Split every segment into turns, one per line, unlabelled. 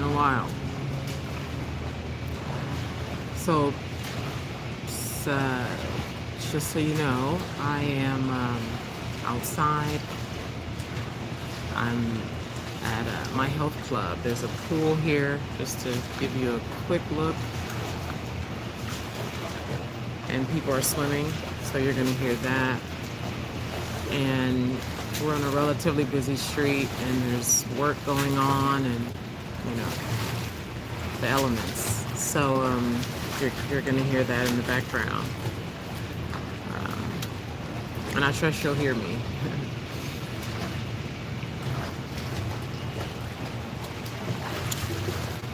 in a while. So, just so you know, I am outside. I'm at my health club. There's a pool here, just to give you a quick look. And people are swimming, so you're going to hear that. And we're on a relatively busy street, and there's work going on, and you know, the elements. So you're going to hear that in the background. And I trust you'll hear me.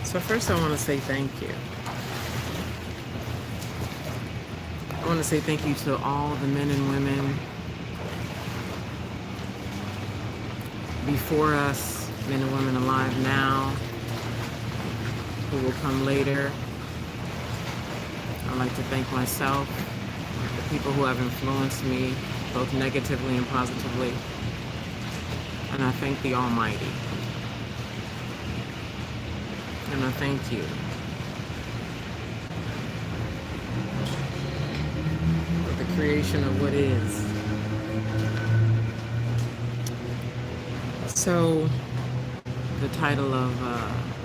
So first I want to say thank you. I want to say thank you to all the men and women before us, men and women alive now, who will come later. I'd like to thank myself, the people who have influenced me, both negatively and positively. And I thank the Almighty. And I thank you. For the creation of what is. So, the title of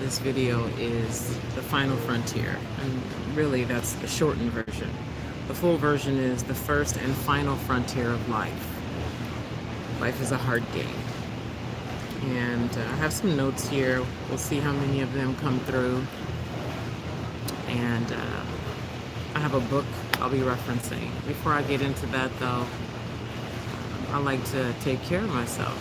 this video is The Final Frontier. And really, that's the shortened version. The full version is the first and final frontier of life. Life is a hard game. And I have some notes here. We'll see how many of them come through. And I have a book I'll be referencing. Before I get into that, though, I like to take care of myself.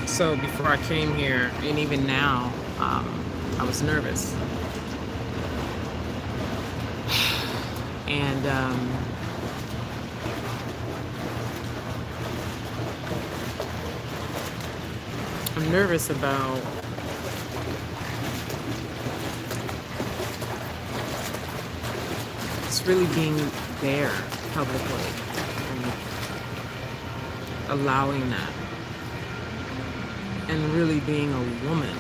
So before I came here, and even now, I was nervous. And I'm nervous about just really being there publicly and allowing that. And really being a woman.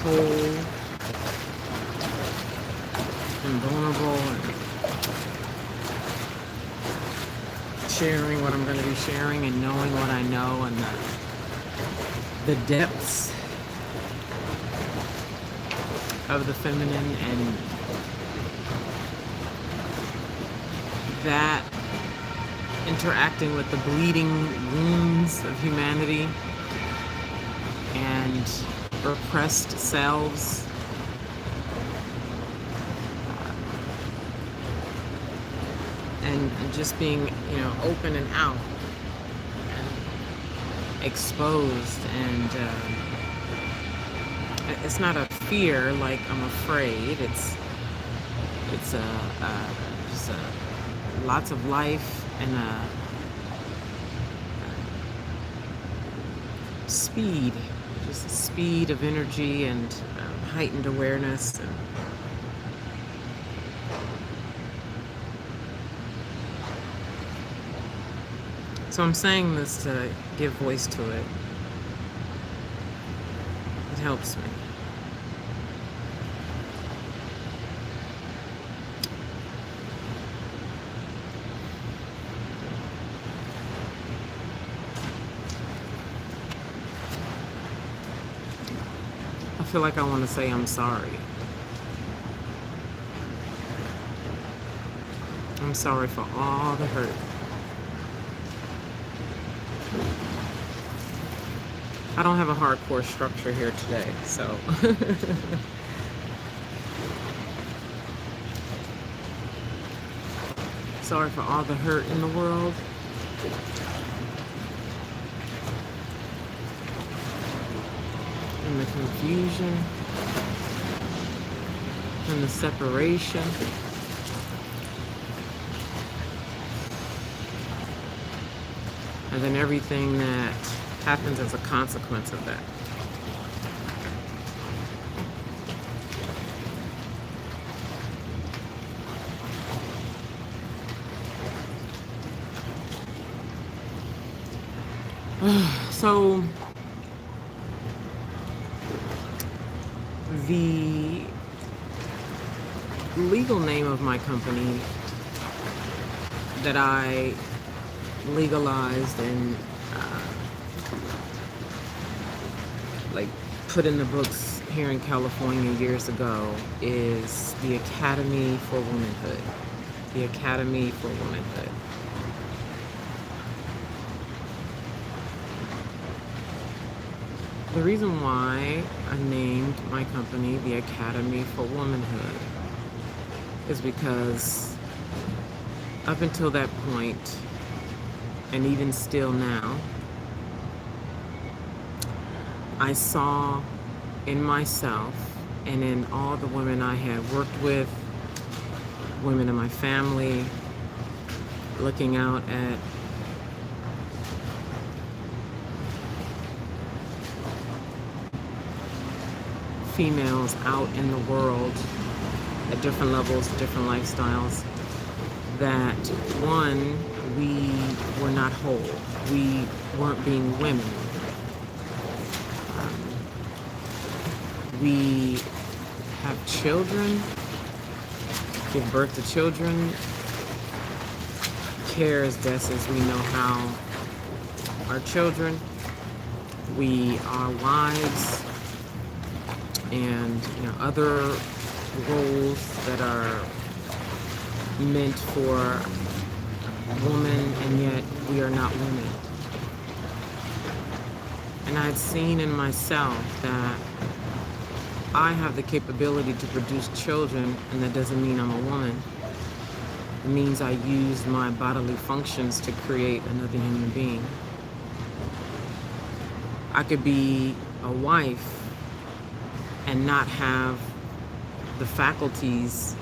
Whole and vulnerable and sharing what I'm going to be sharing and knowing what I know and the depths of the feminine and that interacting with the bleeding wounds of humanity and repressed selves. And just being, you know, open and out and exposed. And it's not a fear like I'm afraid. It's just lots of life and speed, just a speed of energy and heightened awareness. And so I'm saying this to give voice to it. It helps me. I feel like I want to say I'm sorry. I'm sorry for all the hurt. I don't have a hardcore structure here today, so sorry for all the hurt in the world. And the confusion and the separation. And then everything that happens as a consequence of that. So the legal name of my company that I legalized and like put in the books here in California years ago is the Academy for Womanhood. The Academy for Womanhood. The reason why I named my company the Academy for Womanhood is because up until that point, and even still now, I saw in myself and in all the women I had worked with, women in my family, looking out at females out in the world at different levels, different lifestyles, that one, we were not whole. We weren't being women. We have children, give birth to children, care as best as we know how our children. We are wives and other roles that are meant for women, and yet we are not women. And I'd seen in myself that I have the capability to produce children, and that doesn't mean I'm a woman. It means I use my bodily functions to create another human being. I could be a wife and not have the faculties,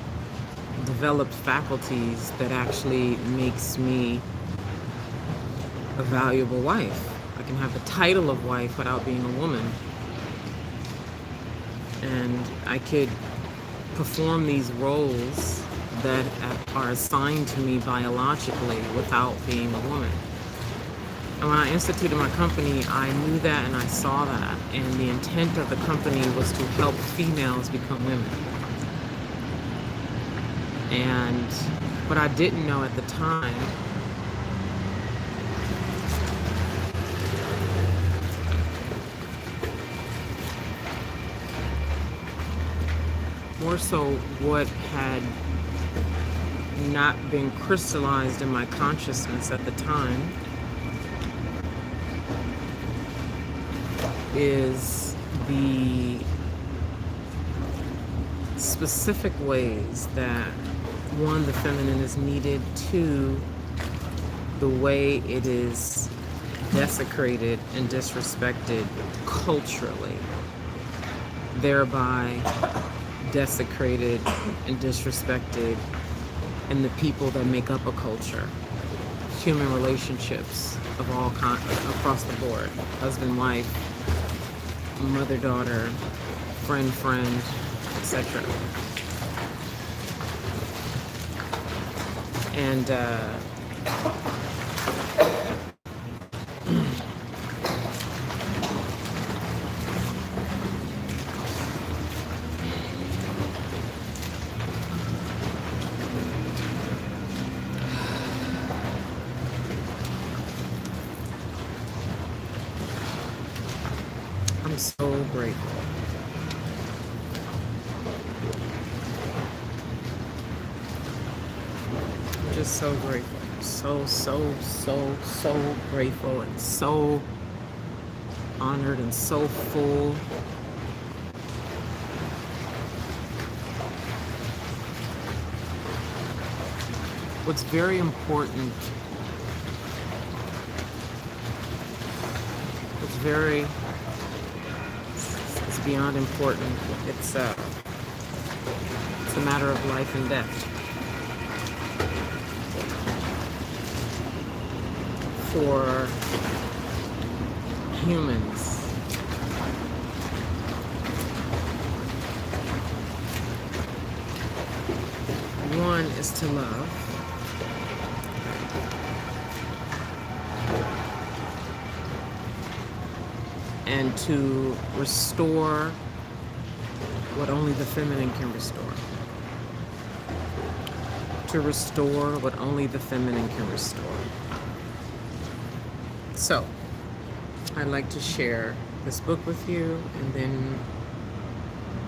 developed faculties that actually makes me a valuable wife. I can have the title of wife without being a woman. And I could perform these roles that are assigned to me biologically without being a woman. And when I instituted my company, I knew that and I saw that. And the intent of the company was to help females become women. And what I didn't know at the time more so what had not been crystallized in my consciousness at the time is the specific ways that, one, the feminine is needed, two, the way it is desecrated and disrespected culturally, thereby desecrated and disrespected in the people that make up a culture. Human relationships of all kinds, across the board, husband, wife, mother-daughter, friend, etc. And I'm so grateful. I'm just so grateful. So grateful and so honored and so full. What's very important, it's beyond important. It's a matter of life and death for humans. One is to love. and to restore what only the feminine can restore. To restore what only the feminine can restore. So, I'd like to share this book with you, and then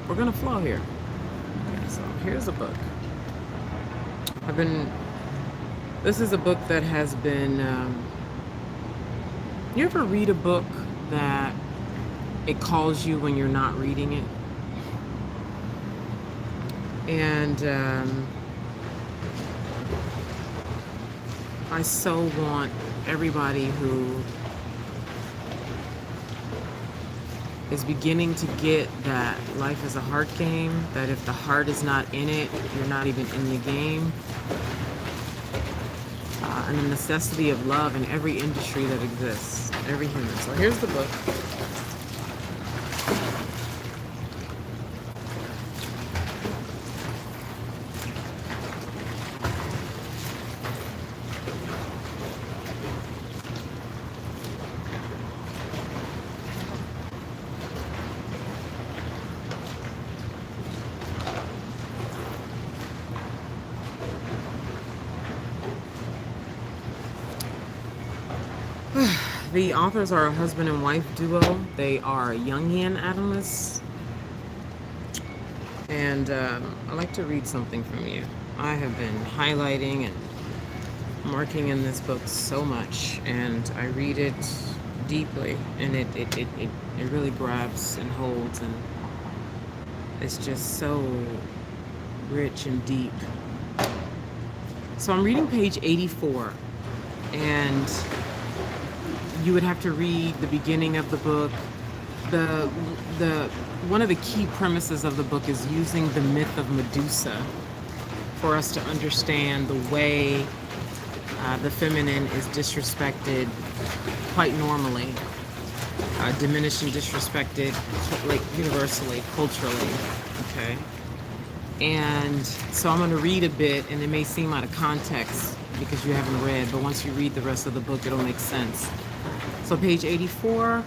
we're gonna flow here. Okay, so here's a book. This is a book that has been, you ever read a book that it calls you when you're not reading it? And I so want everybody who is beginning to get that life is a heart game, that if the heart is not in it, you're not even in the game, and the necessity of love in every industry that exists, every human. So here's the book. The authors are a husband and wife duo. They are Jungian analysts. And I'd like to read something from you. I have been highlighting and marking in this book so much, and I read it deeply, and it really grabs and holds, and it's just so rich and deep. So I'm reading page 84, and you would have to read the beginning of the book. One of the key premises of the book is using the myth of Medusa for us to understand the way the feminine is disrespected quite normally, diminished and disrespected, like universally, culturally, okay? And so I'm going to read a bit, and it may seem out of context because you haven't read, but once you read the rest of the book, it'll make sense. So page 84,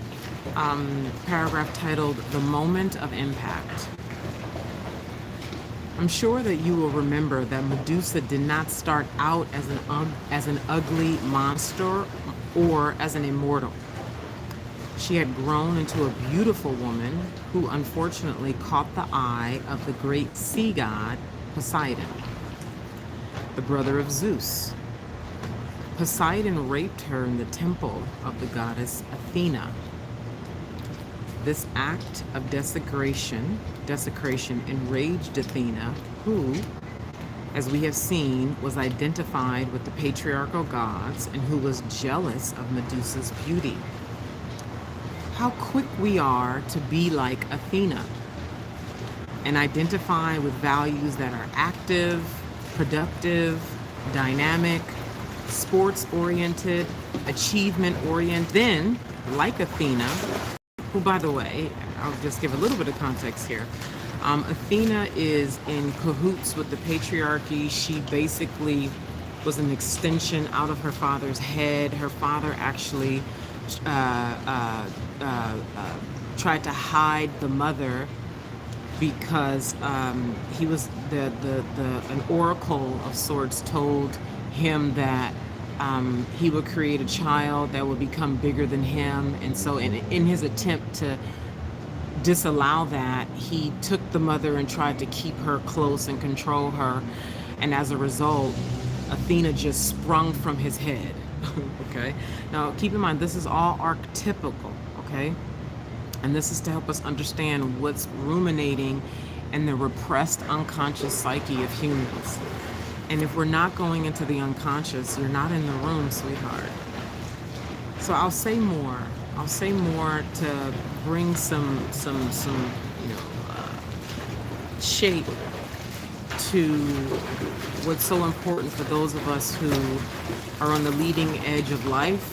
paragraph titled, "The Moment of Impact." I'm sure that you will remember that Medusa did not start out as an ugly monster or as an immortal. She had grown into a beautiful woman who unfortunately caught the eye of the great sea god Poseidon, the brother of Zeus. Poseidon raped her in the temple of the goddess Athena. This act of desecration enraged Athena, who, as we have seen, was identified with the patriarchal gods and who was jealous of Medusa's beauty. How quick we are to be like Athena and identify with values that are active, productive, dynamic, sports-oriented, achievement-oriented. Then, like Athena, who, by the way, I'll just give a little bit of context here. Athena is in cahoots with the patriarchy. She basically was an extension out of her father's head. Her father actually tried to hide the mother because he was an oracle of sorts told him that he would create a child that would become bigger than him, and so in his attempt to disallow that, he took the mother and tried to keep her close and control her, and as a result, Athena just sprung from his head. Okay, now keep in mind this is all archetypical, okay, and this is to help us understand what's ruminating in the repressed unconscious psyche of humans. And if we're not going into the unconscious, you're not in the room, sweetheart. So I'll say more to bring some shape to what's so important for those of us who are on the leading edge of life,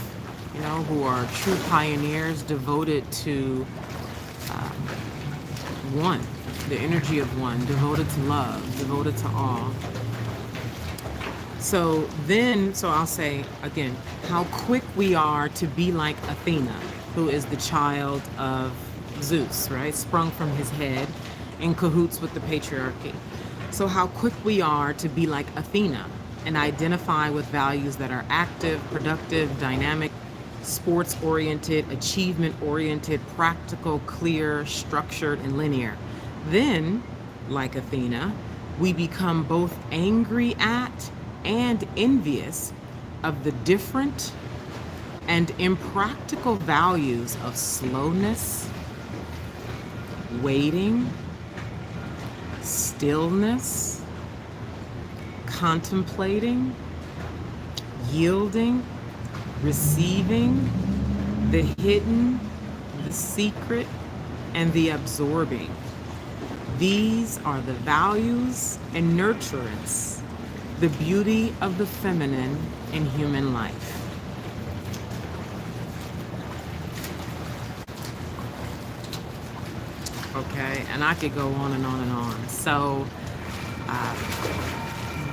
who are true pioneers, devoted to one, the energy of one, devoted to love, devoted to all. So I'll say again, how quick we are to be like Athena. who is the child of Zeus, right? Sprung from his head, in cahoots with the patriarchy. So how quick we are to be like Athena and identify with values that are active, productive, dynamic, sports-oriented, achievement-oriented, practical, clear, structured, and linear. Then, like Athena, we become both angry at and envious of the different and impractical values of slowness, waiting, stillness, contemplating, yielding, receiving, the hidden, the secret, and the absorbing. These are the values and nurturance, the beauty of the feminine in human life. Okay, and I could go on and on and on. So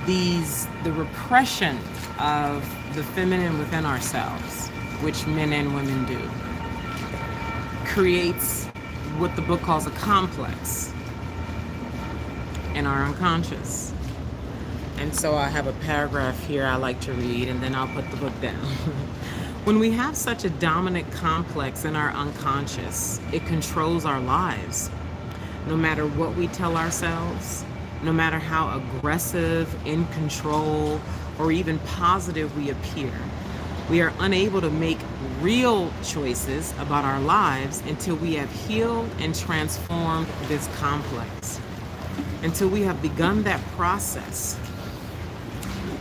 the repression of the feminine within ourselves, which men and women do, creates what the book calls a complex in our unconscious. And so I have a paragraph here I like to read, and then I'll put the book down. When we have such a dominant complex in our unconscious, it controls our lives. No matter what we tell ourselves, no matter how aggressive, in control, or even positive we appear, we are unable to make real choices about our lives until we have healed and transformed this complex. Until we have begun that process,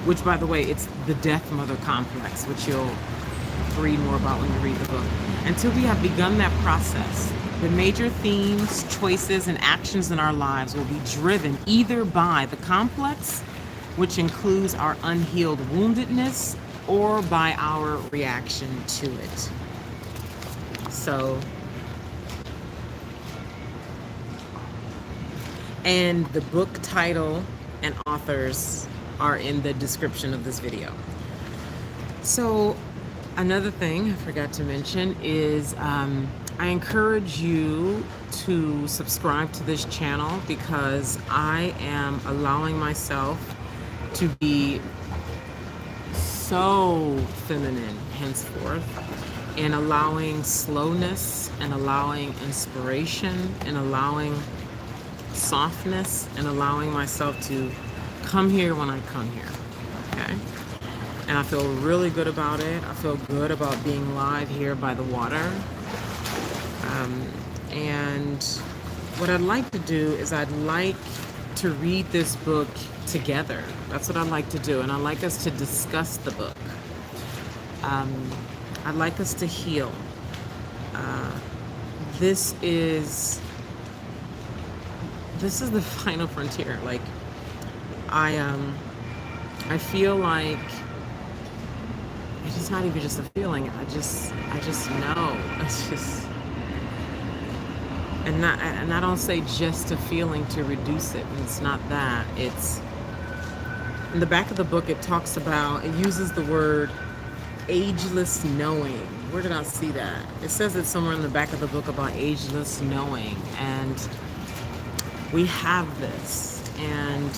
which, by the way, it's the death mother complex, which you'll read more about when you read the book. Until we have begun that process, the major themes, choices, and actions in our lives will be driven either by the complex, which includes our unhealed woundedness, or by our reaction to it. So, and the book title and authors are in the description of this video. So, another thing I forgot to mention is I encourage you to subscribe to this channel because I am allowing myself to be so feminine henceforth, and allowing slowness, and allowing inspiration, and allowing softness, and allowing myself to come here when I come here, okay? And I feel really good about it. I feel good about being live here by the water. And what I'd like to do is I'd like to read this book together. That's what I'd like to do. And I'd like us to discuss the book. I'd like us to heal. This is the final frontier. Like, I feel like it's not even just a feeling. I just know. It's just, and I don't say just a feeling to reduce it. It's not that. It's in the back of the book. It talks about. It uses the word ageless knowing. Where did I see that? It says it somewhere in the back of the book about ageless knowing, and we have this, and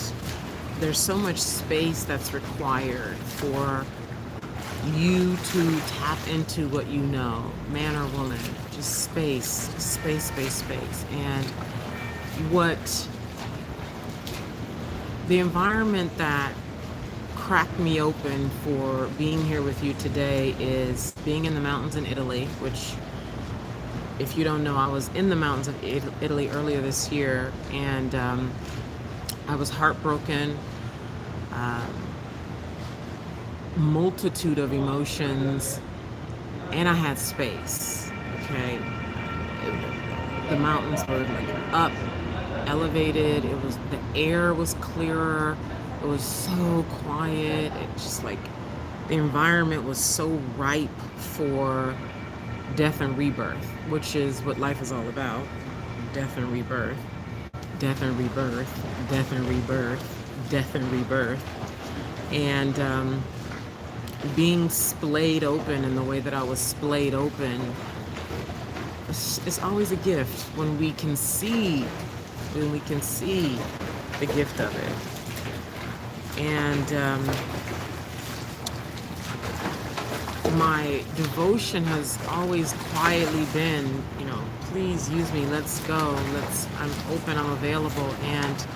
there's so much space that's required for you to tap into what you know, man or woman, just space. And what the environment that cracked me open for being here with you today is being in the mountains in Italy, which, if you don't know, I was in the mountains of Italy earlier this year, and I was heartbroken. Multitude of emotions, and I had space. Okay, the mountains were like up, elevated. It was, the air was clearer. It was so quiet. It just, like, the environment was so ripe for death and rebirth, which is what life is all about. Death and rebirth, death and rebirth, death and rebirth, death and rebirth. And being splayed open in the way that I was splayed open it's always a gift when we can see, the gift of it. And my devotion has always quietly been, please use me, let's go, I'm open, I'm available. And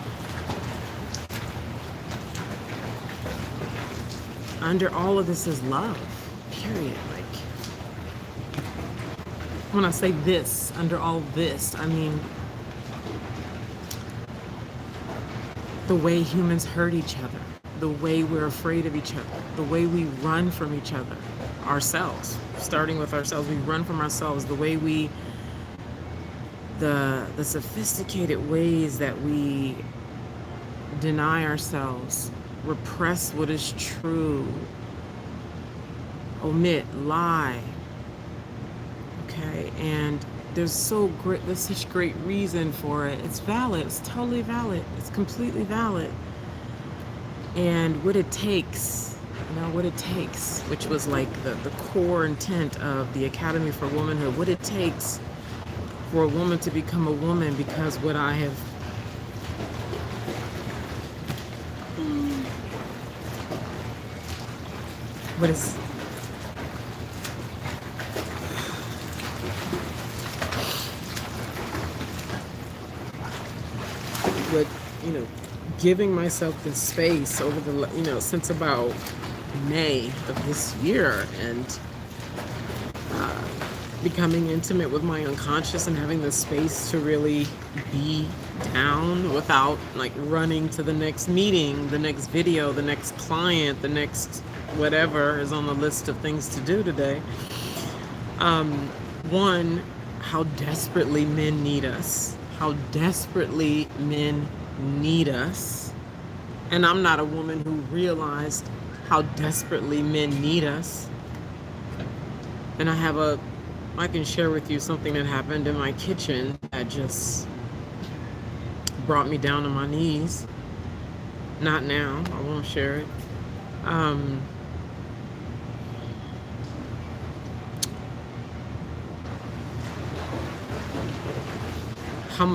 under all of this is love, period. Like, when I say this, under all this, I mean the way humans hurt each other, the way we're afraid of each other, the way we run from each other, ourselves, starting with ourselves. We run from ourselves, the way the sophisticated ways that we deny ourselves, repress what is true, omit, lie. Okay, and there's such great reason for it. It's valid, it's totally valid, it's completely valid. And what it takes, which was like the core intent of the Academy for Womanhood, what it takes for a woman to become a woman, because what I have giving myself this space over the, since about May of this year, and becoming intimate with my unconscious and having the space to really be down without like running to the next meeting, the next video, the next client, the next whatever is on the list of things to do today. One, how desperately men need us. How desperately men need us. And I'm not a woman who realized how desperately men need us. And I can share with you something that happened in my kitchen that just brought me down to my knees. Not now, I won't share it. How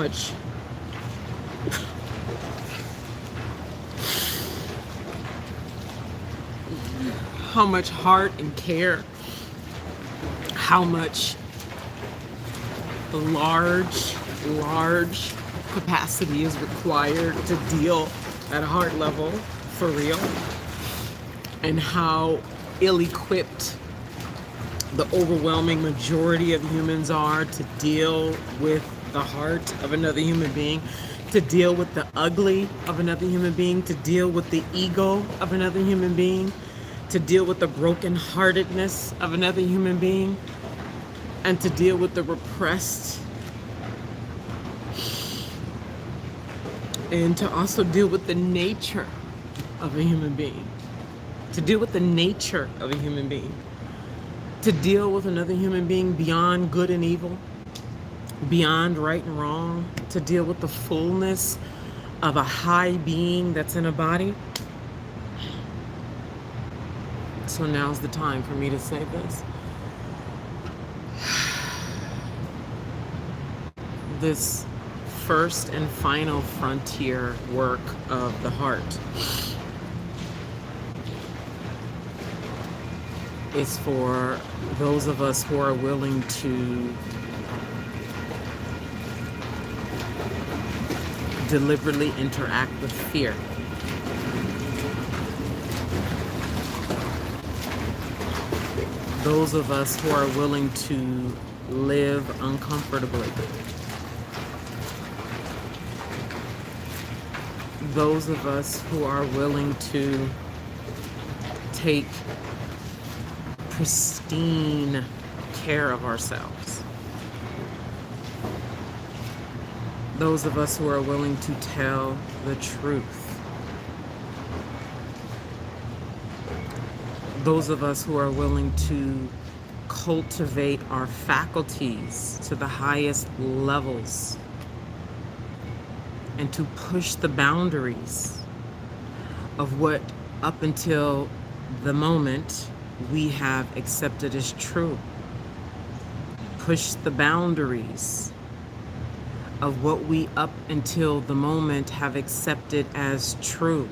much heart and care, how much large capacity is required to deal at a heart level for real, and how ill-equipped the overwhelming majority of humans are to deal with the heart of another human being, to deal with the ugly of another human being, to deal with the ego of another human being, to deal with the brokenheartedness of another human being, and to deal with the repressed, and to also deal with the nature of a human being, to deal with the nature of a human being, to deal with another human being beyond good and evil, beyond right and wrong, to deal with the fullness of a high being that's in a body. So now's the time for me to say this. This first and final frontier work of the heart is for those of us who are willing to deliberately interact with fear. Those of us who are willing to live uncomfortably. Those of us who are willing to take pristine care of ourselves. Those of us who are willing to tell the truth. Those of us who are willing to cultivate our faculties to the highest levels and to push the boundaries of what up until the moment we have accepted as true. push the boundaries of what we up until the moment have accepted as true.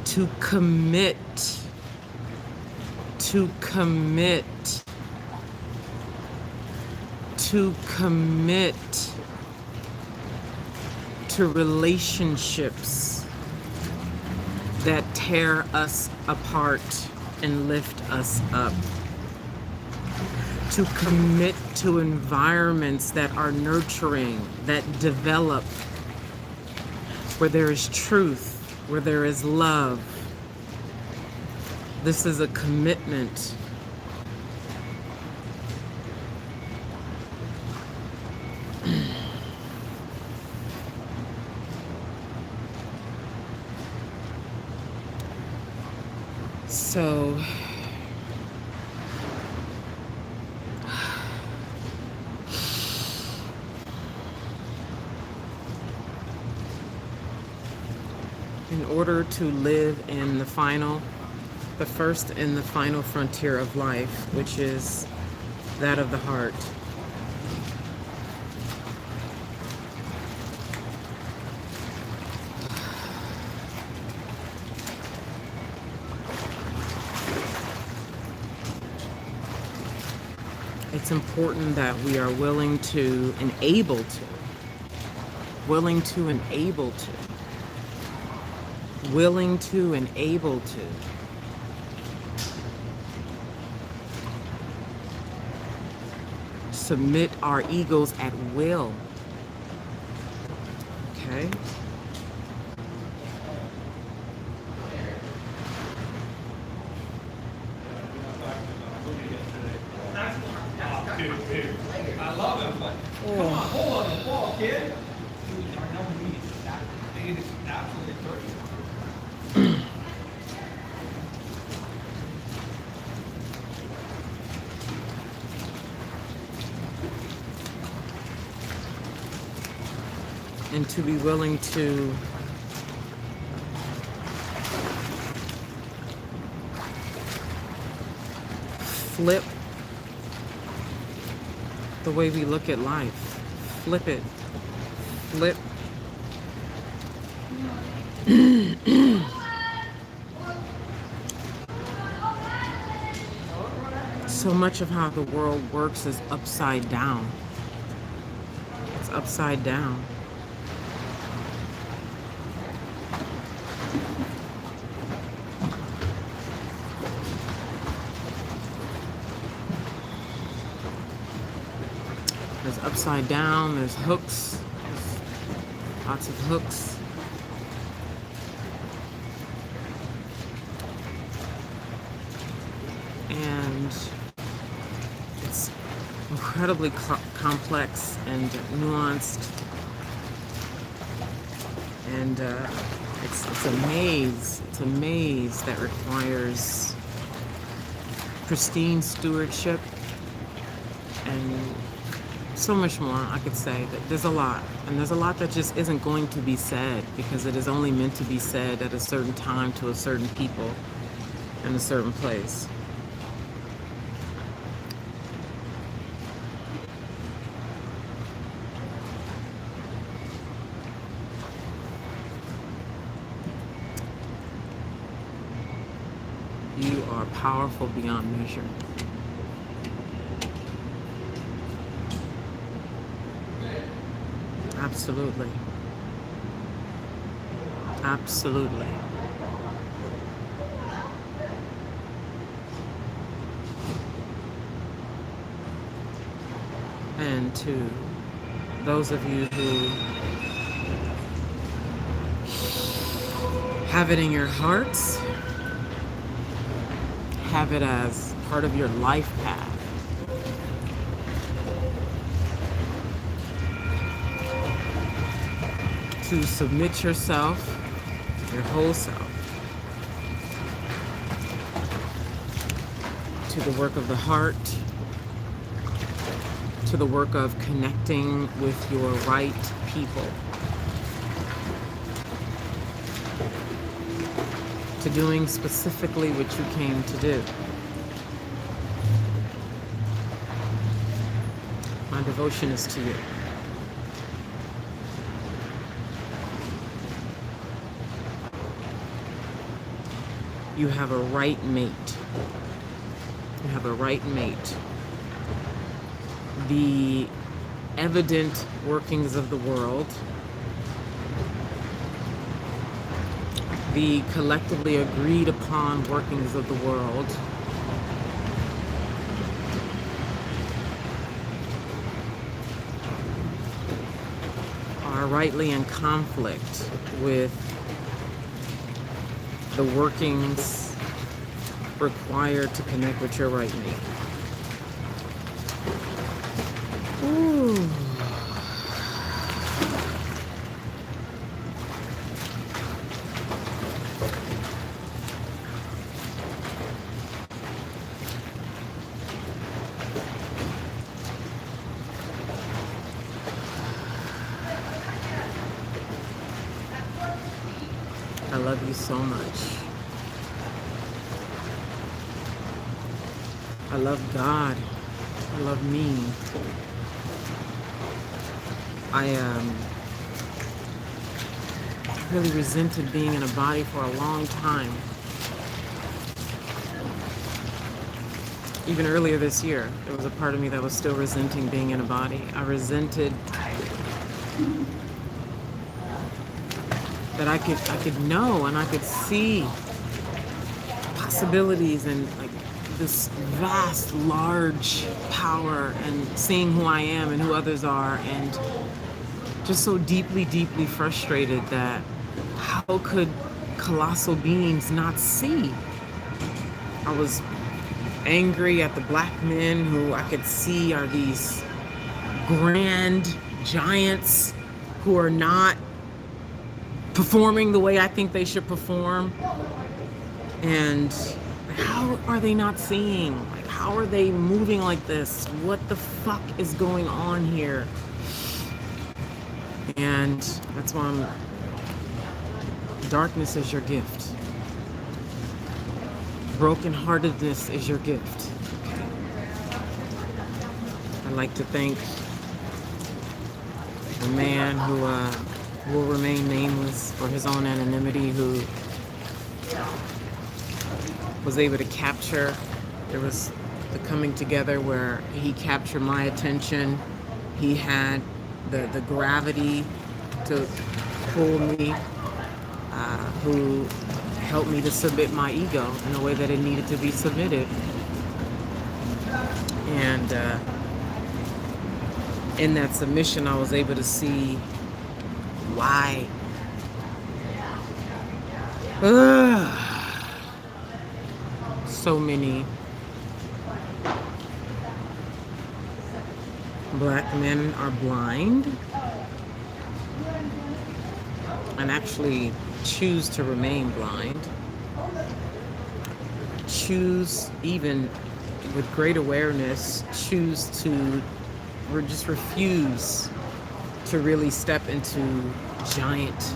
To commit to relationships that tear us apart and lift us up. To commit to environments that are nurturing, that develop, where there is truth, where there is love. This is a commitment. So, in order to live in the first and the final frontier of life, which is that of the heart, it's important that we are willing to and able to submit our egos at will. Okay?
I love him, but come on, hold on the ball, kid. It's absolutely perfect.
And to be willing to flip the way we look at life. Flip it. Flip. So much of how the world works is upside down. It's upside down. There's upside down, there's hooks, there's lots of hooks. And it's incredibly complex and nuanced. And it's a maze. It's a maze that requires pristine stewardship and so much more. I could say that there's a lot, and there's a lot that just isn't going to be said because it is only meant to be said at a certain time to a certain people in a certain place. You are powerful beyond measure. Absolutely. Absolutely. And to those of you who have it in your hearts, have it as part of your life path, to submit yourself, your whole self, to the work of the heart, to the work of connecting with your right people, to doing specifically what you came to do. My devotion is to you. You have a right mate. You have a right mate. The evident workings of the world, the collectively agreed upon workings of the world, are rightly in conflict with the workings required to connect with your right mate. Ooh. I love you so much. I love God. I love me. I really resented being in a body for a long time. Even earlier this year, there was a part of me that was still resenting being in a body. I resented that I could know and I could see possibilities and like this vast, large power, and seeing who I am and who others are, and just so deeply, deeply frustrated that how could colossal beings not see? I was angry at the black men who I could see are these grand giants who are not performing the way I think they should perform. And how are they not seeing? Like, how are they moving like this? What the fuck is going on here? And that's why darkness is your gift. Brokenheartedness is your gift. I'd like to thank the man who will remain nameless for his own anonymity, who was able to capture. There was the coming together where he captured my attention. He had the gravity to pull me, who helped me to submit my ego in a way that it needed to be submitted. And in that submission, I was able to see why so many black men are blind and actually choose to remain blind, choose, even with great awareness, choose to just refuse to really step into giant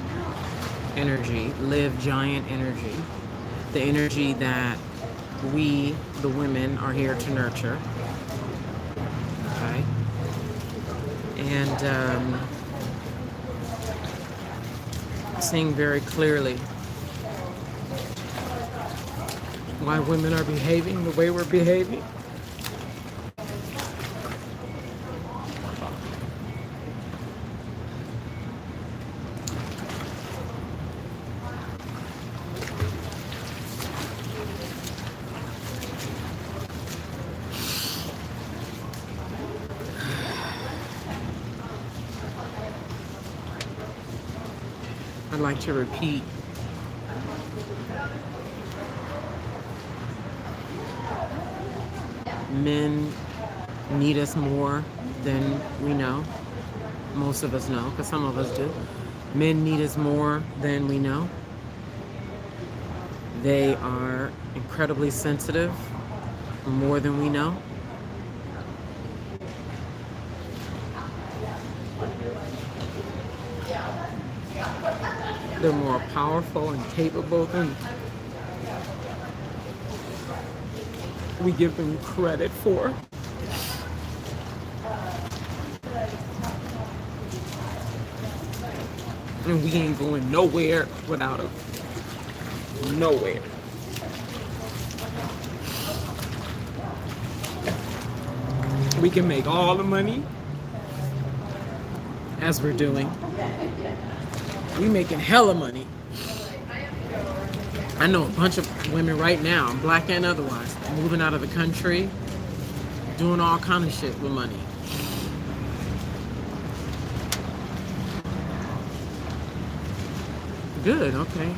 energy, live giant energy, the energy that we, the women, are here to nurture. Okay? And seeing very clearly why women are behaving the way we're behaving. I'd like to repeat men need us more than we know. Most of us know, because some of us do. Men need us more than we know. They are incredibly sensitive, more than we know. They're more powerful and capable than we give them credit for. And we ain't going nowhere without them. Nowhere. We can make all the money as we're doing. We making hella money. I know a bunch of women right now, black and otherwise, moving out of the country, doing all kind of shit with money. Good, okay.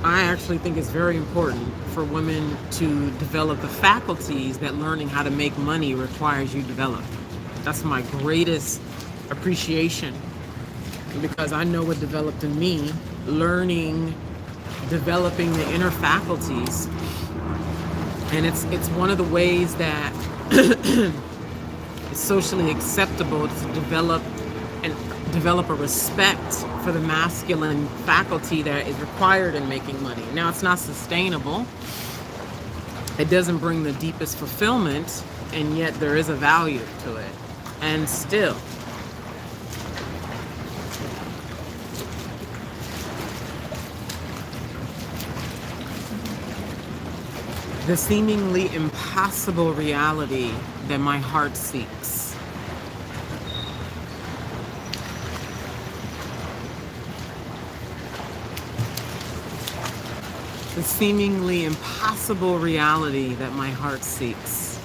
I actually think it's very important for women to develop the faculties that learning how to make money requires you develop. That's my greatest appreciation, because I know what developed in me, developing the inner faculties. And it's one of the ways that it's socially acceptable to develop a respect for the masculine faculty that is required in making money. Now, it's not sustainable. It doesn't bring the deepest fulfillment, and yet there is a value to it. And still, the seemingly impossible reality that my heart seeks. The seemingly impossible reality that my heart seeks.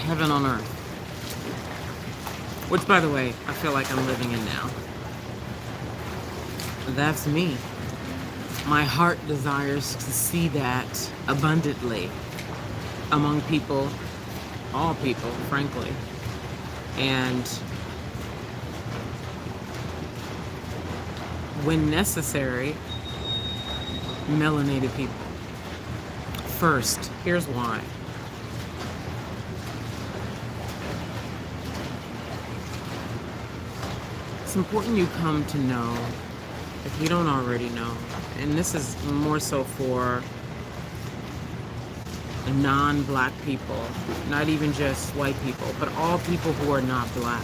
Heaven on earth. Which, by the way, I feel like I'm living in now. That's me. My heart desires to see that abundantly among people, all people, frankly. And when necessary, melanated people. First, here's why. It's important you come to know, if you don't already know, and this is more so for non-black people, not even just white people, but all people who are not black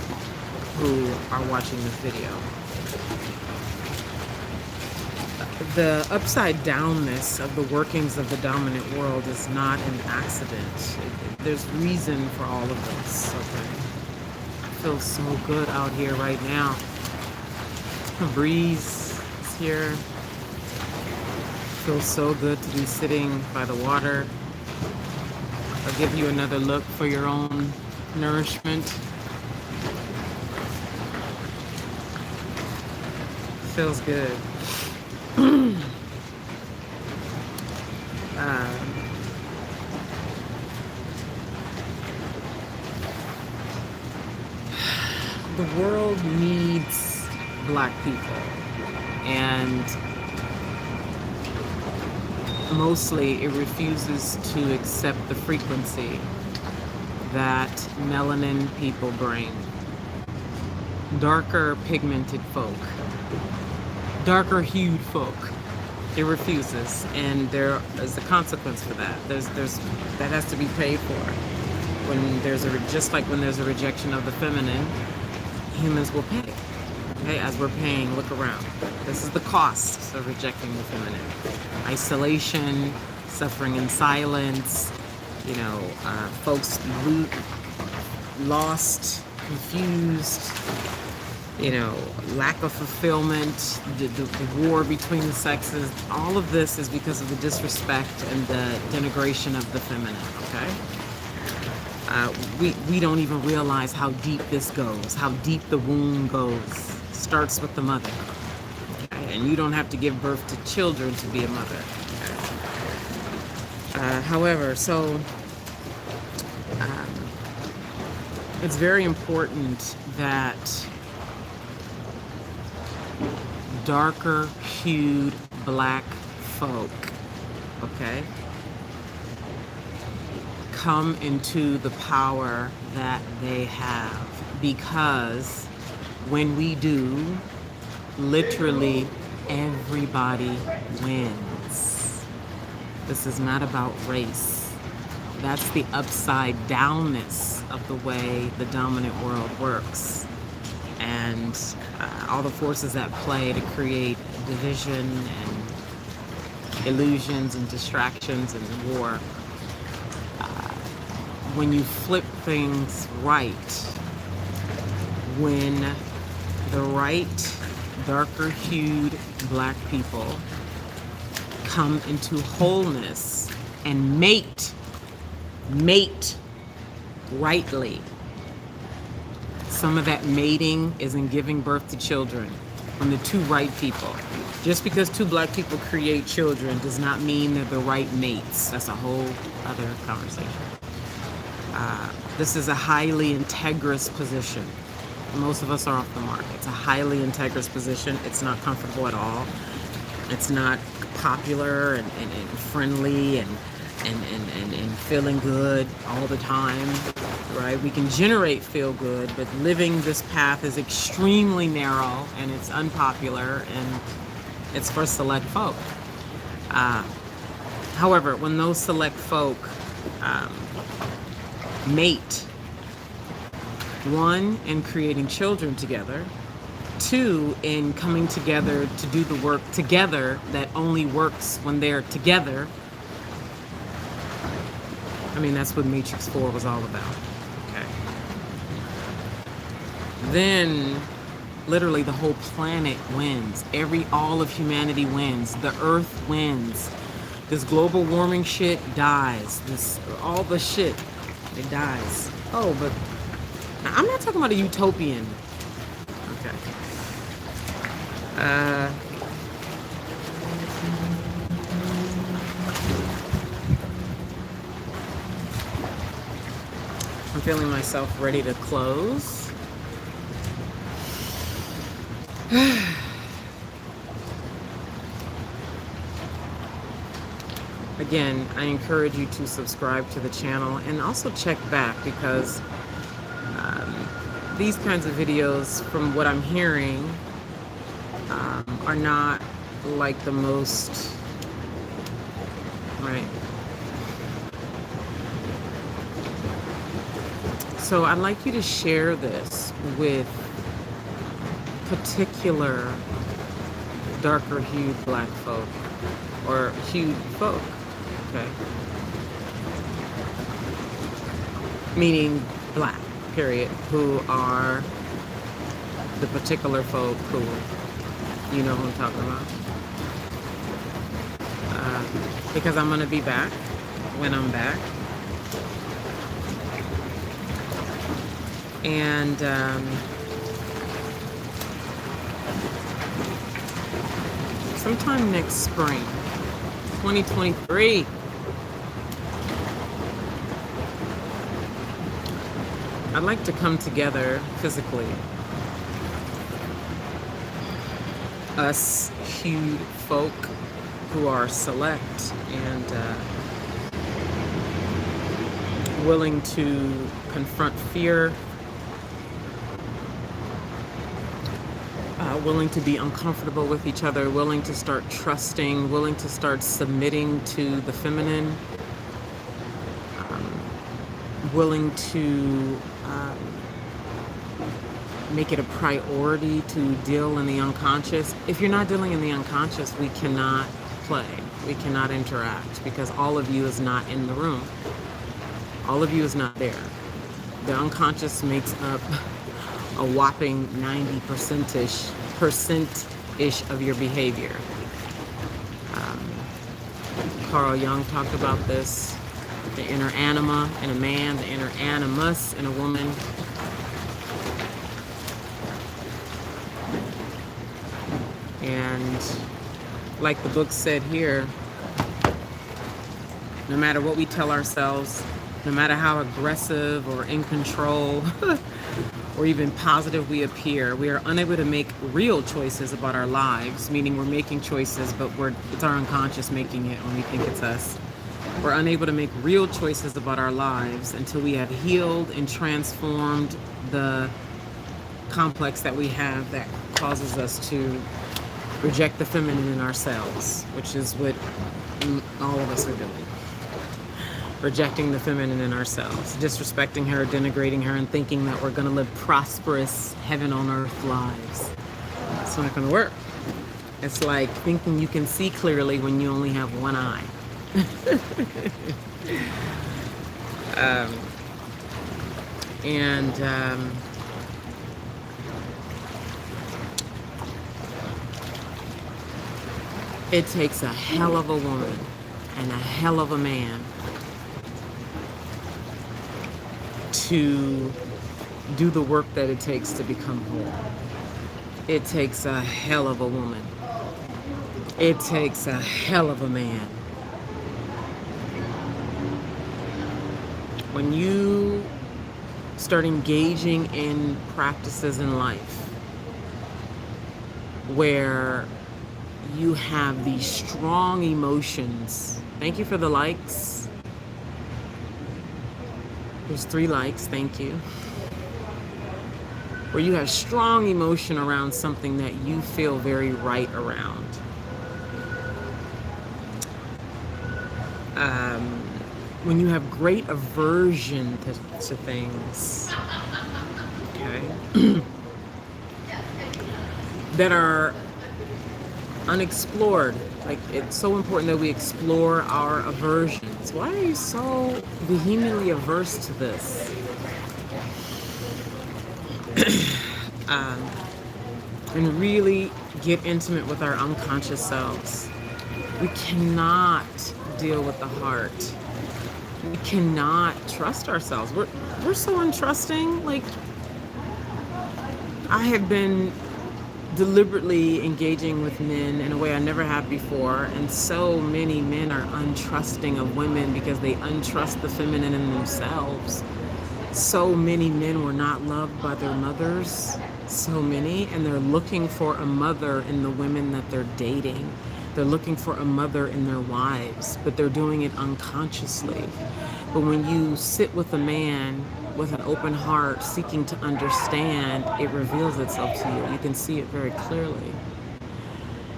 who are watching this video. The upside downness of the workings of the dominant world is not an accident. There's reason for all of this, okay? I feel so good out here right now. The breeze is here. Feels so good to be sitting by the water. I'll give you another look for your own nourishment. Feels good. The world needs black people, and mostly it refuses to accept the frequency that melanin people bring. Darker pigmented folk, darker hued folk, it refuses, and there is a consequence for that. There's that has to be paid for. When there's just like when there's a rejection of the feminine, humans will pay. Okay, as we're paying, look around. This is the cost of rejecting the feminine. Isolation, suffering in silence, folks lost, confused, lack of fulfillment, the war between the sexes. All of this is because of the disrespect and the denigration of the feminine, okay? We don't even realize how deep this goes, how deep the wound goes. Starts with the mother, okay? And you don't have to give birth to children to be a mother, okay? However, it's very important that darker hued black folk, okay, come into the power that they have, because when we do, literally everybody wins. This is not about race. That's the upside downness of the way the dominant world works. and all the forces at play to create division and illusions and distractions and war. When you flip things right, when the right, darker hued black people come into wholeness and mate rightly. Some of that mating is in giving birth to children when the two right people. Just because two black people create children does not mean they're the right mates. That's a whole other conversation. This is a highly integrous position. Most of us are off the mark. It's a highly integrous position. It's not comfortable at all. It's not popular and friendly and feeling good all the time, right? We can generate feel good, but living this path is extremely narrow and it's unpopular and it's for select folk. However, when those select folk mate, one, in creating children together, two, in coming together to do the work together that only works when they're together. I mean, that's what Matrix 4 was all about. Okay. Then, literally, the whole planet wins. All of humanity wins. The Earth wins. This global warming shit dies. All the shit, it dies. Oh, but I'm not talking about a utopian. Okay. I'm feeling myself ready to close. Again, I encourage you to subscribe to the channel and also check back, because these kinds of videos, from what I'm hearing, are not like the most, right? So I'd like you to share this with particular darker hued black folk or hued folk, okay? Meaning black, period, who are the particular folk who, you know who I'm talking about. Because I'm gonna be back when I'm back. And sometime next spring, 2023, I'd like to come together physically. Us hued folk who are select and willing to confront fear, willing to be uncomfortable with each other, willing to start trusting, willing to start submitting to the feminine, willing to make it a priority to deal in the unconscious. If you're not dealing in the unconscious, we cannot play, we cannot interact, because all of you is not in the room. All of you is not there. The unconscious makes up a whopping 90%-ish of your behavior. Carl Jung talked about this, the inner anima in a man, the inner animus in a woman. And like the book said here, no matter what we tell ourselves, no matter how aggressive or in control or even positive we appear, we are unable to make real choices about our lives, meaning we're making choices, but it's our unconscious making it when we think it's us. We're unable to make real choices about our lives until we have healed and transformed the complex that we have that causes us to reject the feminine in ourselves, which is what all of us are doing. rejecting the feminine in ourselves, disrespecting her, denigrating her, and thinking that we're going to live prosperous heaven on earth lives. It's not going to work. It's like thinking you can see clearly when you only have one eye. It takes a hell of a woman and a hell of a man to do the work that it takes to become whole. It takes a hell of a woman. It takes a hell of a man. When you start engaging in practices in life where you have these strong emotions. Thank you for the likes. There's 3 likes, thank you. Where you have strong emotion around something that you feel very right around. When you have great aversion to things, okay, that are unexplored. Like, it's so important that we explore our aversions. Why are you so vehemently averse to this? And really get intimate with our unconscious selves. We cannot deal with the heart. We cannot trust ourselves. We're so untrusting. Like, I have been deliberately engaging with men in a way I never have before, and so many men are untrusting of women because they untrust the feminine in themselves. So many men were not loved by their mothers, so many, and they're looking for a mother in the women that they're dating. They're looking for a mother in their wives, but they're doing it unconsciously. But when you sit with a man with an open heart, seeking to understand, it reveals itself to you. You can see it very clearly.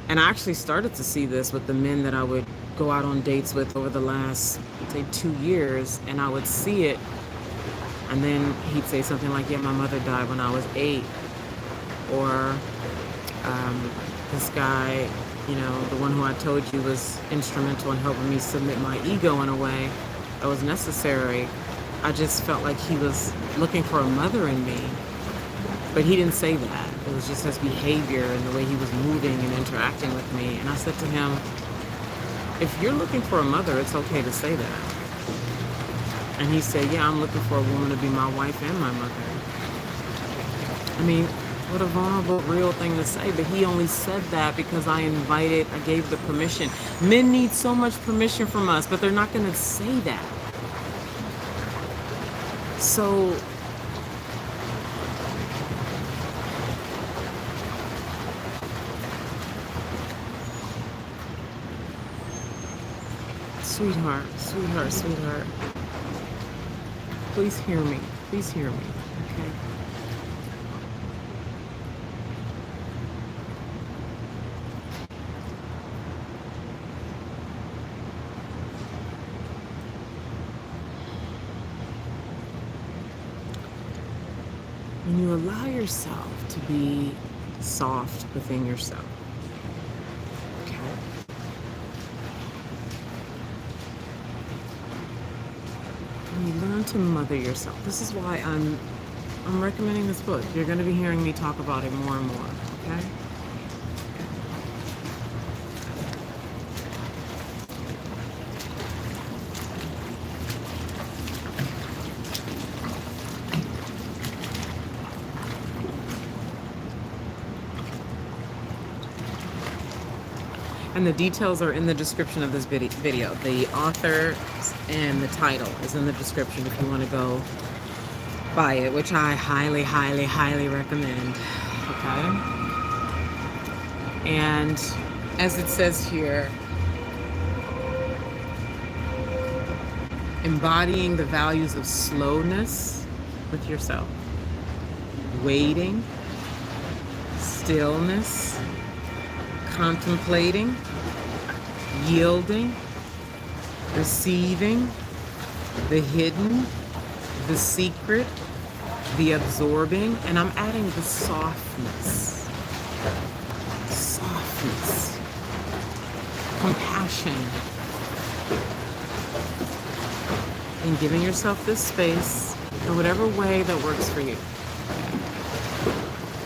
And I actually started to see this with the men that I would go out on dates with over the last, say, 2 years, and I would see it, and then he'd say something like, yeah, my mother died when I was 8. Or this guy, you know, the one who I told you was instrumental in helping me submit my ego in a way that was necessary. I just felt like he was looking for a mother in me. But he didn't say that. It was just his behavior and the way he was moving and interacting with me. And I said to him, if you're looking for a mother, it's okay to say that. And he said, yeah, I'm looking for a woman to be my wife and my mother. I mean, what a vulnerable, real thing to say. But he only said that because I gave the permission. Men need so much permission from us, but they're not going to say that. So sweetheart, sweetheart, sweetheart, please hear me. Please hear me, okay? When you allow yourself to be soft within yourself, okay? When you learn to mother yourself, this is why I'm recommending this book. You're going to be hearing me talk about it more and more, okay? And the details are in the description of this video. The author and the title is in the description if you want to go buy it, which I highly, highly, highly recommend. Okay? And as it says here, embodying the values of slowness with yourself, waiting, stillness, contemplating, yielding, receiving, the hidden, the secret, the absorbing, and I'm adding the softness. Softness. Compassion. And giving yourself this space in whatever way that works for you.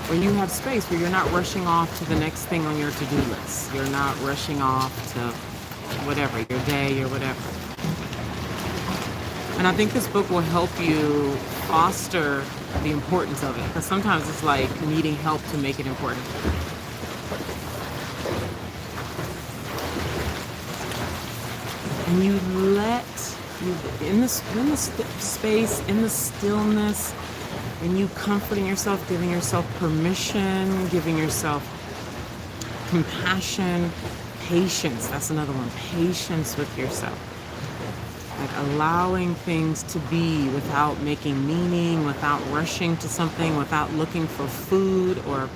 When you have space where you're not rushing off to the next thing on your to-do list. You're not rushing off to whatever, your day or whatever. And I think this book will help you foster the importance of it. Because sometimes it's like needing help to make it important. And you let, in the space, in the stillness, and you comforting yourself, giving yourself permission, giving yourself compassion, patience. That's another one. Patience with yourself. Like allowing things to be without making meaning, without rushing to something, without looking for food or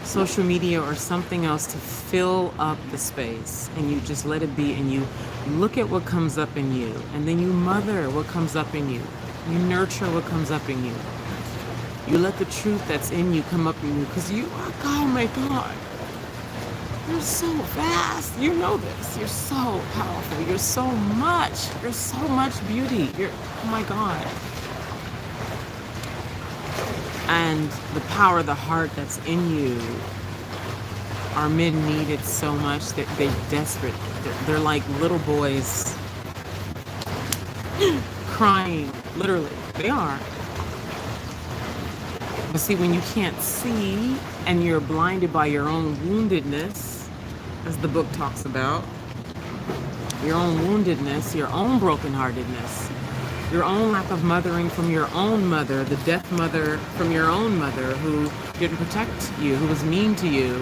social media or something else to fill up the space. And you just let it be, and you look at what comes up in you, and then you mother what comes up in you. You nurture what comes up in you. You let the truth that's in you come up in you, because you are, oh my God, you're so vast. You know this. You're so powerful. You're so much. You're so much beauty. You're, oh my God. And the power of the heart that's in you, our men need it so much that they're desperate. They're like little boys crying, literally. They are. But see, when you can't see and you're blinded by your own woundedness, as the book talks about, your own woundedness, your own brokenheartedness, your own lack of mothering from your own mother, the deaf mother from your own mother who didn't protect you, who was mean to you,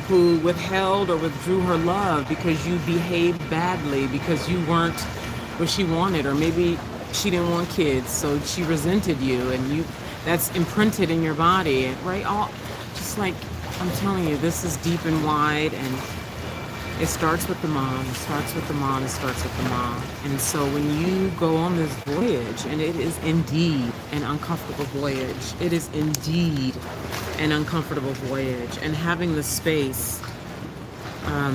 who withheld or withdrew her love because you behaved badly, because you weren't what she wanted, or maybe she didn't want kids, so she resented you, and you, that's imprinted in your body, right? All just like, I'm telling you, this is deep and wide, and it starts with the mom. It starts with the mom. It starts with the mom. And so when you go on this voyage, and it is indeed an uncomfortable voyage. It is indeed an uncomfortable voyage. And having the space, I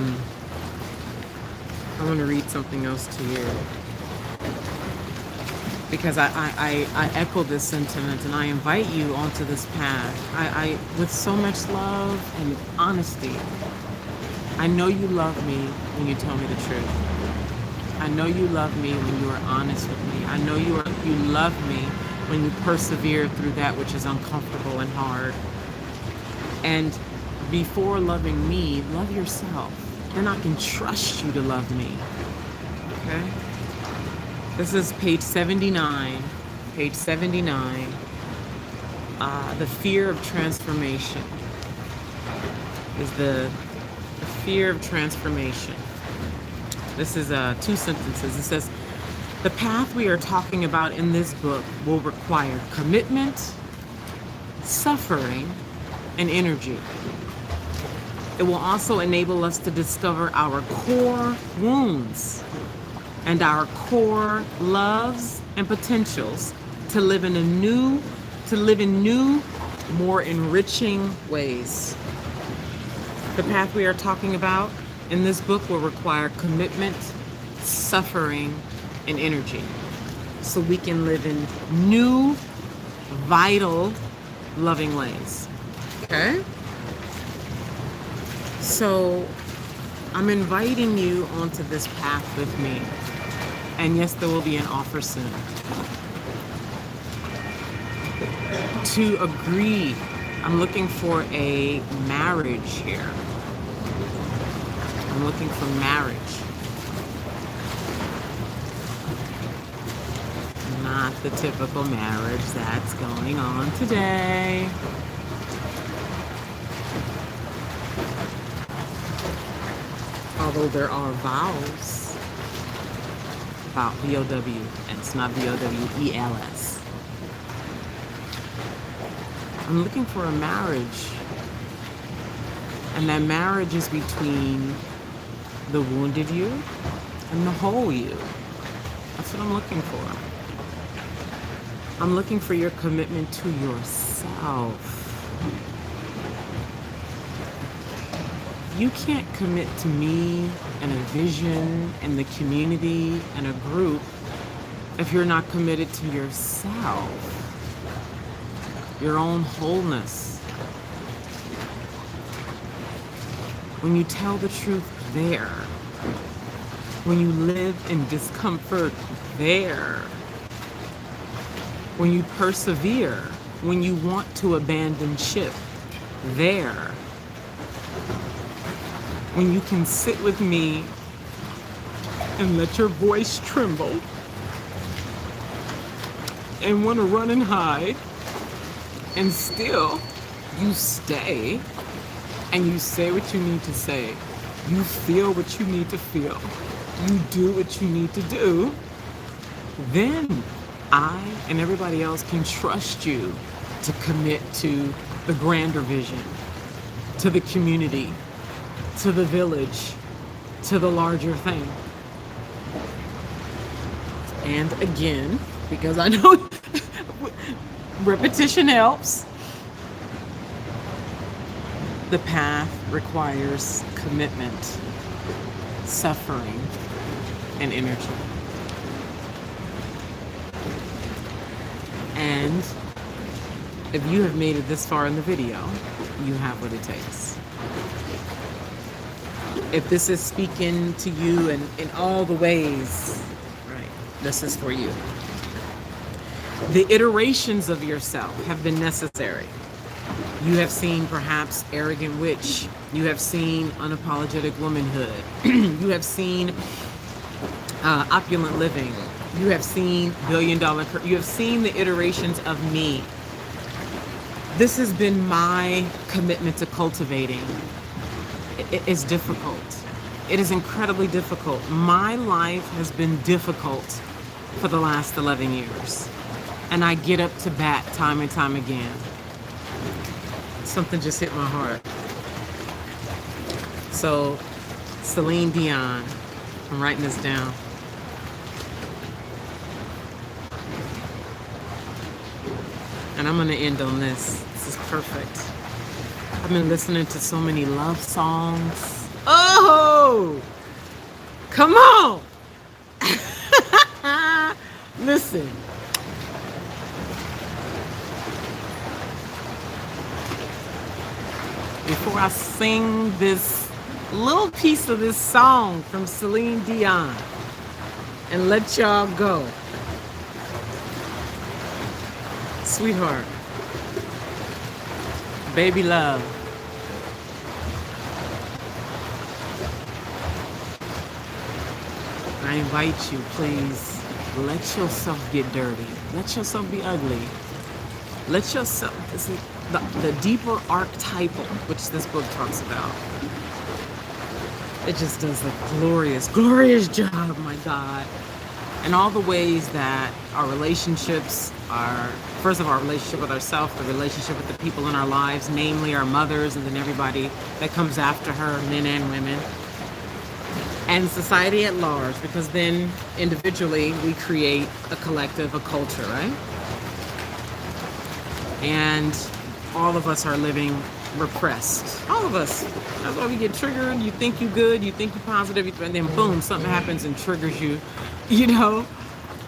want to read something else to you, because I echo this sentiment, and I invite you onto this path. I with so much love and honesty. I know you love me when you tell me the truth. I know you love me when you are honest with me. I know you love me when you persevere through that which is uncomfortable and hard. And before loving me, love yourself. Then I can trust you to love me. Okay? This is page 79. Page 79. The fear of transformation is the fear of transformation. This is 2 sentences. It says, the path we are talking about in this book will require commitment, suffering, and energy. It will also enable us to discover our core wounds and our core loves and potentials to live in new, more enriching ways. The path we are talking about in this book will require commitment, suffering, and energy, so we can live in new, vital, loving ways. Okay? So I'm inviting you onto this path with me. And yes, there will be an offer soon. To agree, I'm looking for a marriage here. I'm looking for marriage. Not the typical marriage that's going on today. Although there are vows about VOW, and it's not VOWELS. I'm looking for a marriage, and that marriage is between the wounded you and the whole you. That's what I'm looking for. I'm looking for your commitment to yourself. You can't commit to me and a vision and the community and a group if you're not committed to yourself, your own wholeness. When you tell the truth there, when you live in discomfort there, when you persevere, when you want to abandon ship there, when you can sit with me and let your voice tremble and want to run and hide, and still you stay and you say what you need to say, you feel what you need to feel, you do what you need to do, then I and everybody else can trust you to commit to the grander vision, to the community, to the village, to the larger thing. And again, because I know repetition helps, the path requires commitment, suffering, and energy. And if you have made it this far in the video, you have what it takes. If this is speaking to you in all the ways, right, this is for you. The iterations of yourself have been necessary. You have seen perhaps arrogant witch. You have seen unapologetic womanhood. You have seen opulent living. You have seen billion-dollar. You have seen the iterations of me. This has been my commitment to cultivating. It is difficult. It is incredibly difficult. My life has been difficult for the last 11 years. And I get up to bat time and time again. Something just hit my heart. So, Celine Dion, I'm writing this down. And I'm gonna end on this. This is perfect. I've been listening to so many love songs. Oh, come on. Listen. Before I sing this little piece of this song from Celine Dion and let y'all go. Sweetheart, baby love, I invite you, please, let yourself get dirty. Let yourself be ugly. Let yourself, see, the deeper archetypal, which this book talks about, it just does a glorious, glorious job, my God. And all the ways that our relationships are, first of all, our relationship with ourselves, the relationship with the people in our lives, namely our mothers, and then everybody that comes after her, men and women, and society at large, because then individually we create a collective, a culture, right? And all of us are living repressed. All of us. That's why we get triggered. You think you're good, you think you're positive, and then boom, something happens and triggers you, you know?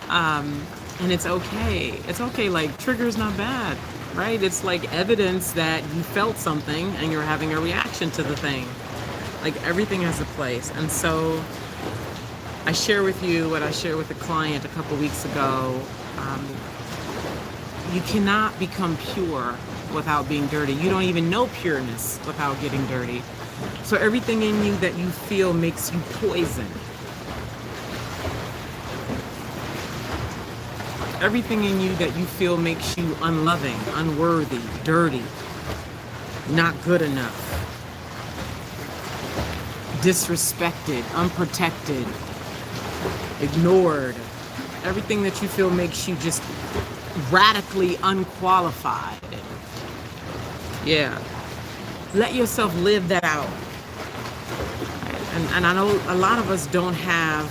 And it's okay. It's okay. Like, trigger is not bad, right? It's like evidence that you felt something and you're having a reaction to the thing. Like, everything has a place. And so I share with you what I shared with a client a couple weeks ago. You cannot become pure without being dirty. You don't even know pureness without getting dirty. So everything in you that you feel makes you poison. Everything in you that you feel makes you unloving, unworthy, dirty, not good enough, disrespected, unprotected, ignored. Everything that you feel makes you just radically unqualified. Yeah. Let yourself live that out. And I know a lot of us don't have,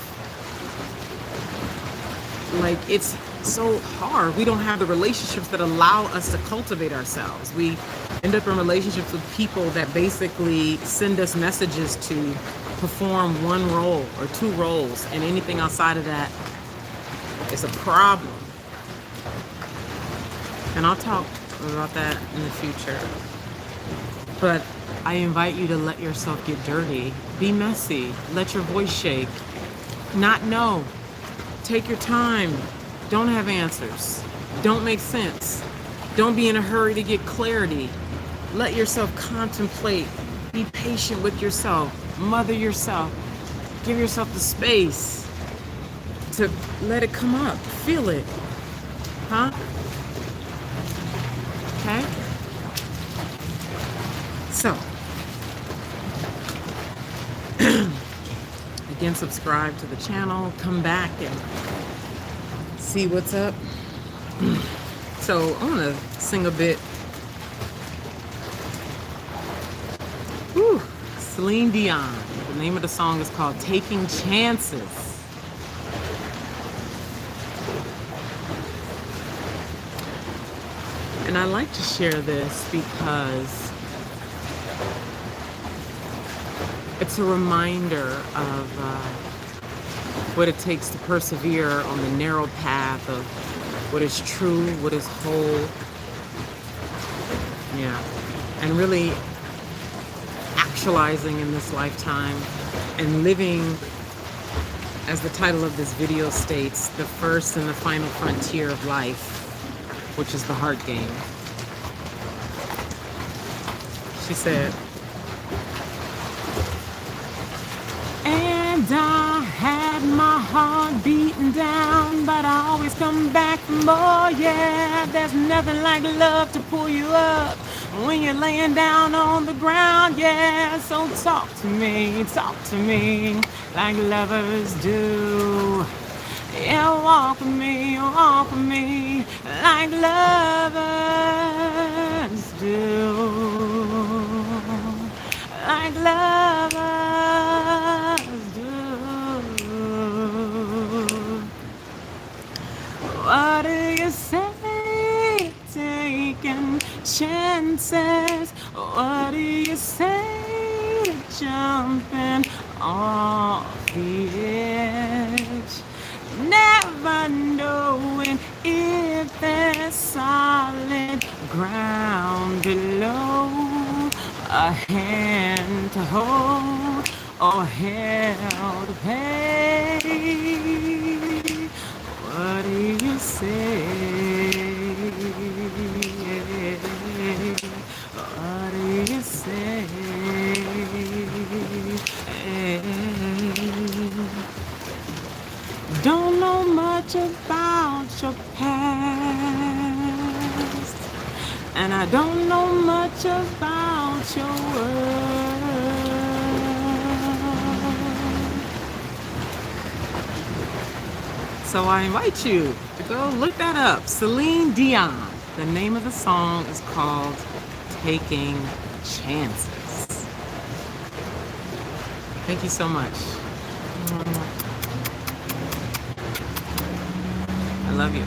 like, it's so hard. We don't have the relationships that allow us to cultivate ourselves. We end up in relationships with people that basically send us messages to perform one role or two roles, and anything outside of that is a problem. And I'll talk about that in the future. But I invite you to let yourself get dirty. Be messy. Let your voice shake. Not know. Take your time. Don't have answers. Don't make sense. Don't be in a hurry to get clarity. Let yourself contemplate. Be patient with yourself. Mother yourself. Give yourself the space to let it come up. Feel it. Huh? Okay? So, again, subscribe to the channel. Come back and see what's up. So, I want to sing a bit. Whew. Celine Dion. The name of the song is called Taking Chances. And I like to share this because it's a reminder of what it takes to persevere on the narrow path of what is true, what is whole. Yeah. And really actualizing in this lifetime and living, as the title of this video states, the first and the final frontier of life, which is the heart game. She said, and I had my heart beaten down, but I always come back for more, yeah. There's nothing like love to pull you up when you're laying down on the ground, yeah. So talk to me like lovers do. Yeah, walk with me like lovers do. Like lovers do. What do you say? Taking chances. What do you say to jumping off the edge? Never knowing if there's solid ground below, a hand to hold or hell to pay. What do you say? What do you say? Don't know much about your past, and I don't know much about your world. So I invite you to go look that up. Celine Dion. The name of the song is called Taking Chances. Thank you so much. I love you.